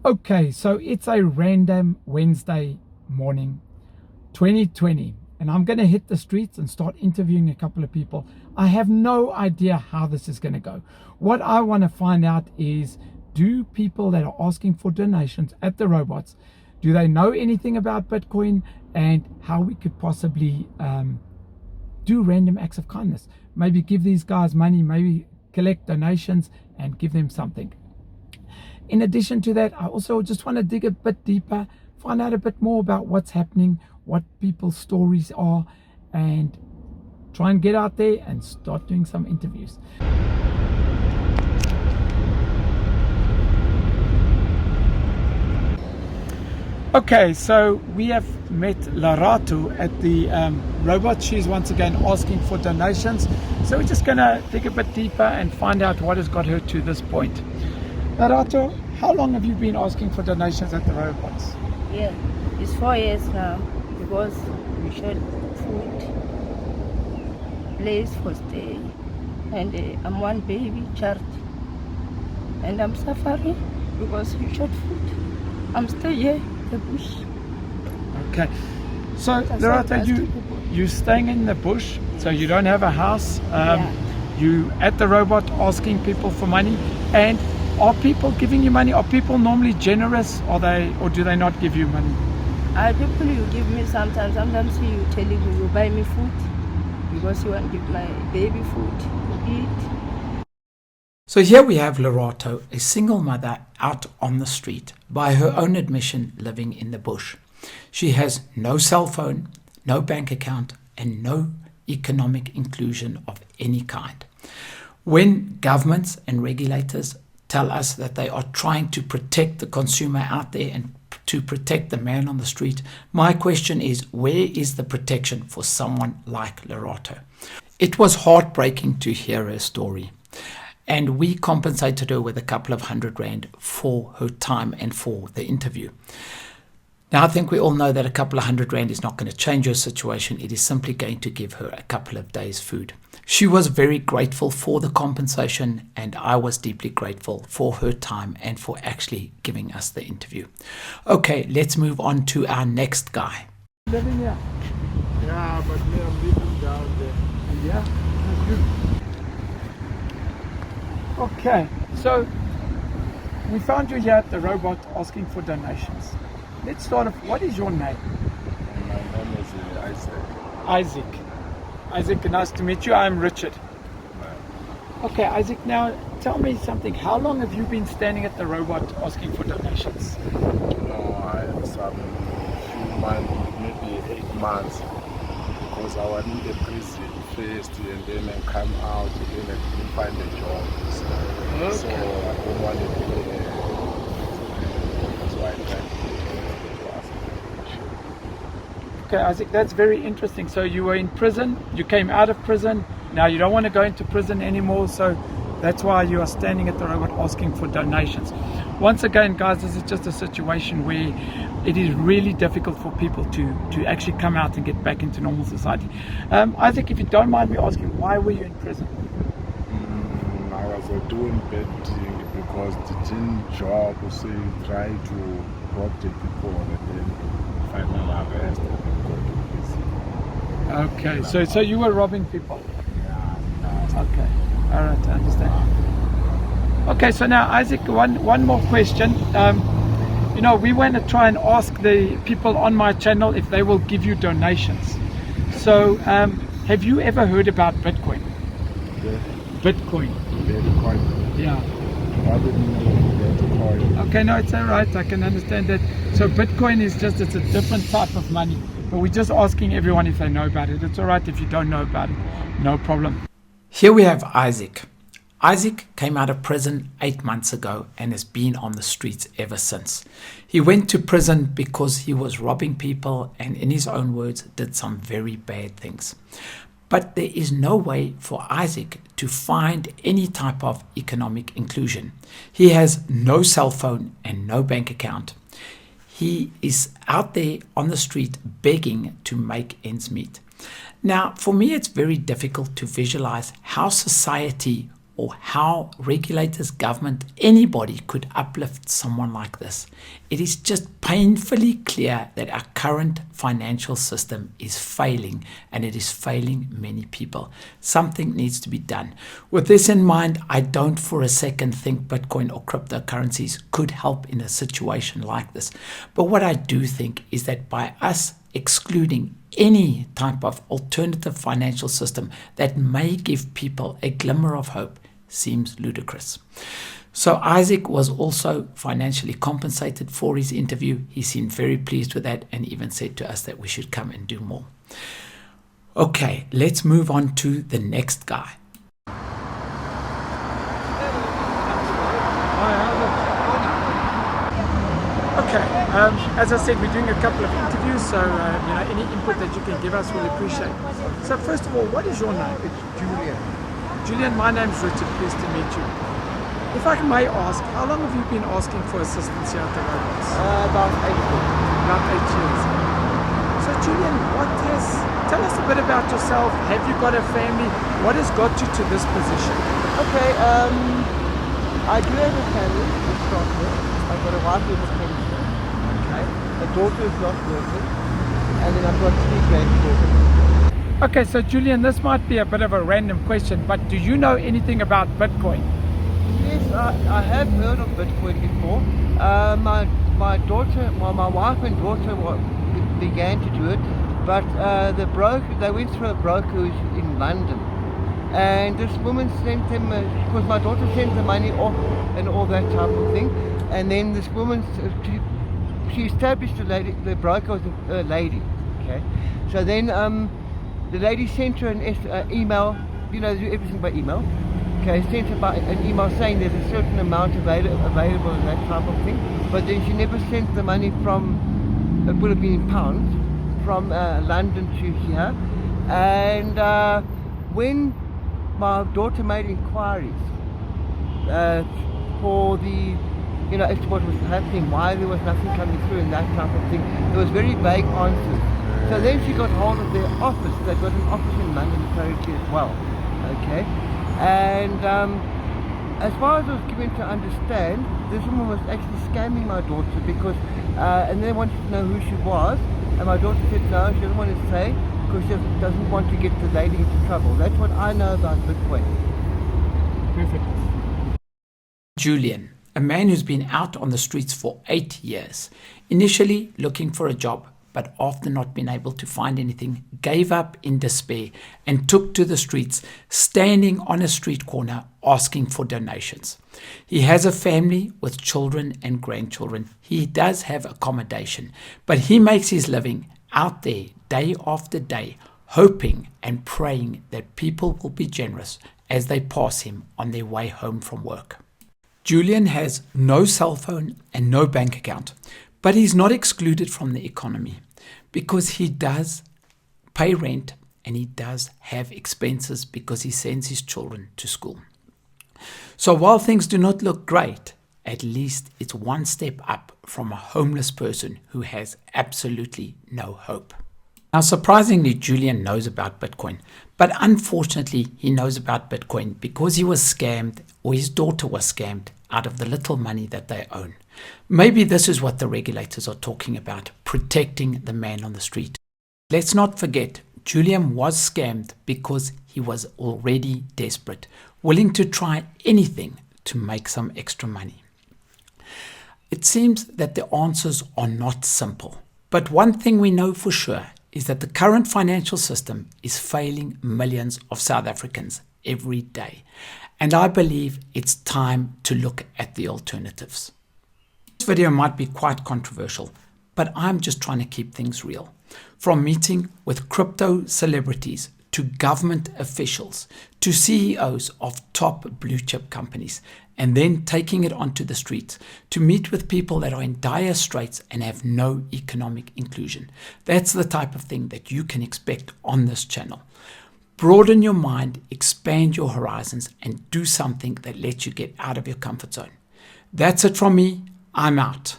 Okay, so it's a random Wednesday morning, 2020, and I'm going to hit the streets and start interviewing a couple of people. I have no idea how this is going to go. What I want to find out is, do people that are asking for donations at the robots, do they know anything about Bitcoin and how we could possibly do random acts of kindness? Maybe give these guys money, maybe collect donations and give them something. In addition to that, I also just want to dig a bit deeper, find out a bit more about what's happening, what people's stories are, and try and get out there and start doing some interviews. Okay, so we have met Lerato at the robot. She's once again asking for donations. So we're just going to dig a bit deeper and find out what has got her to this point. Lerato, how long have you been asking for donations at the robots? Yeah, it's 4 years now because we short food, place for stay, and I'm one baby child, and I'm suffering because we short food. I'm still here in the bush. Okay, so Lerato, you're staying in the bush, so you don't have a house. You at the robot asking people for money, and are people giving you money? Are people normally generous? Or do they not give you money? People you give me sometimes you telling me you buy me food because you want to give my baby food to eat. So here we have Lerato, a single mother out on the street, by her own admission living in the bush. She has no cell phone, no bank account, and no economic inclusion of any kind. When governments and regulators tell us that they are trying to protect the consumer out there and to protect the man on the street, my question is, where is the protection for someone like Lerato? It was heartbreaking to hear her story, and we compensated her with a couple of R100 for her time and for the interview. Now, I think we all know that a couple of R100 is not going to change her situation. It is simply going to give her a couple of days' food. She was very grateful for the compensation, and I was deeply grateful for her time and for actually giving us the interview. Okay, let's move on to our next guy. Living here? Yeah, but me, I'm living down there. Yeah, that's good. Okay, so we found you here at the robot asking for donations. Let's start off. What is your name? My name is Isaac. Isaac, nice to meet you. I'm Richard. Okay, Isaac, now tell me something. How long have you been standing at the robot asking for donations? I have some few months, maybe 8 months, because I was in the prison first, and then I come out, and then I couldn't find a job. So I don't want to be that's why I tried to ask. Okay, Isaac, that's very interesting. So you were in prison, you came out of prison, now you don't want to go into prison anymore, so that's why you are standing at the robot asking for donations. Once again, guys, this is just a situation where it is really difficult for people to actually come out and get back into normal society. Isaac, if you don't mind me asking, why were you in prison? I was doing bad thing because the gym job, so you try to rob the people and then final arrest and then go to prison. Okay, so you were robbing people? Yeah. Okay, all right, I understand. Okay, so now Isaac, one more question. We want to try and ask the people on my channel if they will give you donations. So have you ever heard about Bitcoin? Bitcoin. Yeah. I didn't know Bitcoin. Okay, no, it's all right. I can understand that. So Bitcoin is it's a different type of money. But we're just asking everyone if they know about it. It's all right if you don't know about it. No problem. Here we have Isaac. Isaac came out of prison 8 months ago and has been on the streets ever since. He went to prison because he was robbing people and, in his own words, did some very bad things. But there is no way for Isaac to find any type of economic inclusion. He has no cell phone and no bank account. He is out there on the street begging to make ends meet. Now, for me, it's very difficult to visualize how society or how regulators, government, anybody could uplift someone like this. It is just painfully clear that our current financial system is failing, and it is failing many people. Something needs to be done. With this in mind, I don't for a second think Bitcoin or cryptocurrencies could help in a situation like this. But what I do think is that by us excluding any type of alternative financial system that may give people a glimmer of hope seems ludicrous. So Isaac was also financially compensated for his interview. He seemed very pleased with that and even said to us that we should come and do more. Okay, let's move on to the next guy. Okay, as I said, we're doing a couple of interviews, so any input that you can give us, we'll appreciate. So first of all, what is your name? It's Julian. Julian, my name's Richard, pleased to meet you. If I may ask, how long have you been asking for assistance here at the robots? About 8 years. About 8 years. So Julian, tell us a bit about yourself. Have you got a family? What has got you to this position? Okay, I do have a family to start with. I've got a wife who's a pensioner. Okay. A daughter who's not working. And then I've got 3 grandchildren. Okay, so Julian, this might be a bit of a random question, but do you know anything about Bitcoin? Yes, I have heard of Bitcoin before. My daughter, my wife and daughter began to do it, but they went through a broker who's in London. And this woman sent them, because my daughter sent the money off and all that type of thing. And then this woman, she established the broker was a lady. Okay, so then the lady sent her an email, everything by email. Okay, sent her an email saying there's a certain amount available and that type of thing. But then she never sent the money from, it would have been in pounds, from London to here. And when my daughter made inquiries for the, as to what was happening, why there was nothing coming through and that type of thing, there was very vague answers. So then she got hold of their office. They've got an office in London apparently as well. Okay, and as far as I was given to understand, this woman was actually scamming my daughter because, and they wanted to know who she was, and my daughter said no, she doesn't want to say because she doesn't want to get the lady into trouble. That's what I know about Bitcoin. Perfect. Julian, a man who's been out on the streets for 8 years, initially looking for a job, but after not being able to find anything, gave up in despair and took to the streets, standing on a street corner asking for donations. He has a family with children and grandchildren. He does have accommodation, but he makes his living out there day after day, hoping and praying that people will be generous as they pass him on their way home from work. Julian has no cell phone and no bank account, but he's not excluded from the economy because he does pay rent and he does have expenses because he sends his children to school. So while things do not look great, at least it's one step up from a homeless person who has absolutely no hope. Now, surprisingly, Julian knows about Bitcoin, but unfortunately, he knows about Bitcoin because he was scammed, or his daughter was scammed, out of the little money that they own. Maybe this is what the regulators are talking about, protecting the man on the street. Let's not forget, Julian was scammed because he was already desperate, willing to try anything to make some extra money. It seems that the answers are not simple, but one thing we know for sure is that the current financial system is failing millions of South Africans every day. And I believe it's time to look at the alternatives. This video might be quite controversial, but I'm just trying to keep things real. From meeting with crypto celebrities to government officials to CEOs of top blue chip companies, and then taking it onto the streets to meet with people that are in dire straits and have no economic inclusion. That's the type of thing that you can expect on this channel. Broaden your mind, expand your horizons, and do something that lets you get out of your comfort zone. That's it from me. I'm out.